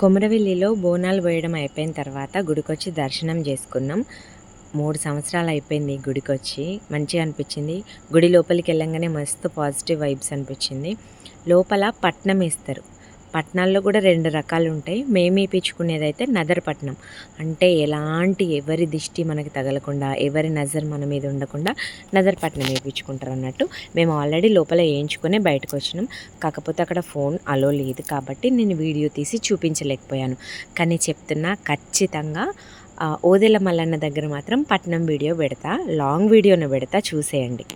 కొమరవెల్లిలో బోనాలు పోయడం అయిపోయిన తర్వాత గుడికొచ్చి దర్శనం చేసుకున్నాం. 3 సంవత్సరాలు అయిపోయింది ఈ గుడికొచ్చి. మంచిగా అనిపించింది. గుడి లోపలికి వెళ్ళంగానే మస్తు పాజిటివ్ వైబ్స్ అనిపించింది. లోపల పట్నం వేస్తారు. పట్నాల్లో కూడా 2 రకాలు ఉంటాయి. మేము వేయించుకునేదైతే నదర్ పట్నం. అంటే ఎలాంటి ఎవరి దిష్టి మనకి తగలకుండా, ఎవరి నజర్ మన మీద ఉండకుండా నదర్ పట్నం వేయించుకుంటారు అన్నట్టు. మేము ఆల్రెడీ లోపల వేయించుకునే బయటకు వచ్చినాం. కాకపోతే అక్కడ ఫోన్ అలో లేదు కాబట్టి నేను వీడియో తీసి చూపించలేకపోయాను. కానీ చెప్తున్నా ఖచ్చితంగా ఓదెల మల్లన్న దగ్గర మాత్రం పట్నం వీడియో పెడతా, లాంగ్ వీడియోను పెడతా, చూసేయండి.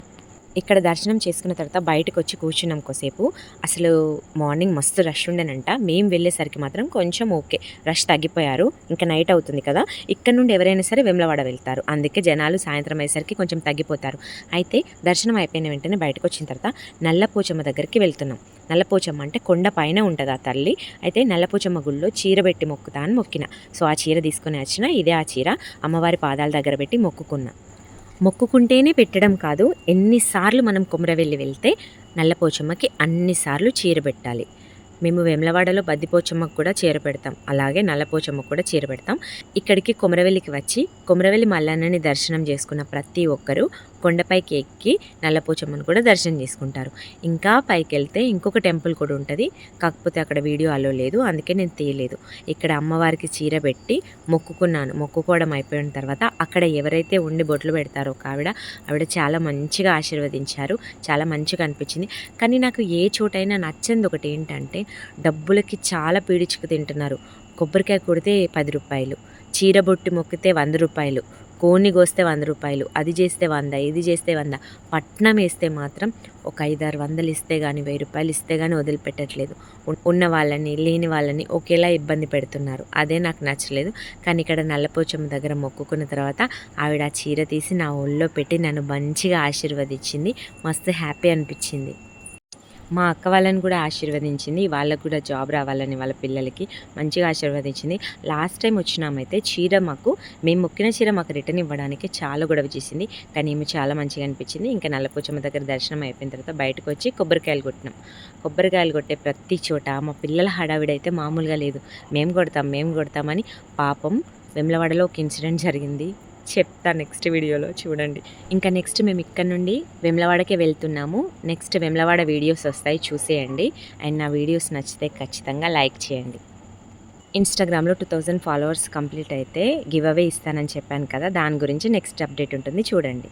ఇక్కడ దర్శనం చేసుకున్న తర్వాత బయటకు వచ్చి కూర్చున్నాం కొద్దిసేపు. అసలు మార్నింగ్ మస్తు రష్ ఉండేనంట. మేము వెళ్ళేసరికి మాత్రం కొంచెం ఓకే, రష్ తగ్గిపోయారు. ఇంకా నైట్ అవుతుంది కదా, ఇక్కడ నుండి ఎవరైనా సరే వేములవాడ వెళ్తారు. అందుకే జనాలు సాయంత్రం అయ్యేసరికి కొంచెం తగ్గిపోతారు. అయితే దర్శనం అయిపోయిన వెంటనే బయటకు వచ్చిన తర్వాత నల్లపోచమ్మ దగ్గరికి వెళ్తున్నాం. నల్లపోచమ్మ అంటే కొండ పైన ఉంటుంది ఆ తల్లి. అయితే నల్లపోచమ్మ గుళ్ళో చీర పెట్టి మొక్కుతా అని మొక్కిన. సో ఆ చీర తీసుకొని వచ్చిన. ఇదే ఆ చీర అమ్మవారి పాదాల దగ్గర పెట్టి మొక్కుకున్నా. మొక్కుకుంటేనే పెట్టడం కాదు, ఎన్నిసార్లు మనం కొమరవెల్లి వెళ్తే నల్లపోచమ్మకి అన్నిసార్లు చీర పెట్టాలి. మేము వేములవాడలో బద్దిపోచమ్మకు కూడా చీర పెడతాం, అలాగే నల్లపోచమ్మకు కూడా చీర పెడతాం. ఇక్కడికి కొమరవెల్లికి వచ్చి కొమరవెల్లి మల్లన్నని దర్శనం చేసుకున్న ప్రతి ఒక్కరూ కొండపైకి ఎక్కి నల్లపోచమ్మను కూడా దర్శనం చేసుకుంటారు. ఇంకా పైకి వెళ్తే ఇంకొక టెంపుల్ కూడా ఉంటుంది, కాకపోతే అక్కడ వీడియో అలో లేదు, అందుకే నేను తీయలేదు. ఇక్కడ అమ్మవారికి చీర పెట్టి మొక్కుకున్నాను. మొక్కుకోవడం అయిపోయిన తర్వాత అక్కడ ఎవరైతే ఉండి బొట్లు పెడతారో ఆవిడ చాలా మంచిగా ఆశీర్వదించారు. చాలా మంచిగా అనిపించింది. కానీ నాకు ఏ చోటైనా నచ్చింది ఒకటి ఏంటంటే, డబ్బులకి చాలా పీడించుకు తింటున్నారు. కొబ్బరికాయ కొడితే 10 రూపాయలు, చీర బొట్టి మొక్కితే 100 రూపాయలు, కోన్ని కోస్తే 100 రూపాయలు, అది చేస్తే 100, ఇది చేస్తే 100. పట్నం వేస్తే మాత్రం ఒక 5-6 వందలు ఇస్తే కానీ, 1000 రూపాయలు ఇస్తే కానీ వదిలిపెట్టట్లేదు. ఉన్న వాళ్ళని లేని వాళ్ళని ఒకేలా ఇబ్బంది పెడుతున్నారు. అదే నాకు నచ్చలేదు. కానీ ఇక్కడ నల్లపోచమ్మ దగ్గర మొక్కుకున్న తర్వాత ఆవిడ ఆ చీర తీసి నా ఒళ్ళో పెట్టి నన్ను మంచిగా ఆశీర్వదించింది. మస్తు హ్యాపీ అనిపించింది. మా అక్క వాళ్ళని కూడా ఆశీర్వదించింది. వాళ్ళకు కూడా జాబ్ రావాలని వాళ్ళ పిల్లలకి మంచిగా ఆశీర్వదించింది. లాస్ట్ టైం వచ్చినామైతే చీర మేము మొక్కిన చీర మాకు రిటర్న్ ఇవ్వడానికి చాలా గొడవ చేసింది. కానీ ఏమి చాలా మంచిగా అనిపించింది. ఇంకా నల్లపోచమ్మ దగ్గర దర్శనం అయిపోయిన తర్వాత బయటకు వచ్చి కొబ్బరికాయలు కొట్టినాం. కొబ్బరికాయలు కొట్టే ప్రతి చోట మా పిల్లల హడావిడైతే మామూలుగా లేదు. మేము కొడతామని. పాపం వేములవాడలో ఒక ఇన్సిడెంట్ జరిగింది, చెప్తా నెక్స్ట్ వీడియోలో చూడండి. ఇంకా నెక్స్ట్ మేము ఇక్కడ నుండి వేములవాడకే వెళ్తున్నాము. నెక్స్ట్ వేములవాడ వీడియోస్ వస్తాయి, చూసేయండి. అండ్ నా వీడియోస్ నచ్చితే ఖచ్చితంగా లైక్ చేయండి. ఇన్స్టాగ్రామ్లో 2000 ఫాలోవర్స్ కంప్లీట్ అయితే గివ్ అవే ఇస్తానని చెప్పాను కదా, దాని గురించి నెక్స్ట్ అప్డేట్ ఉంటుంది, చూడండి.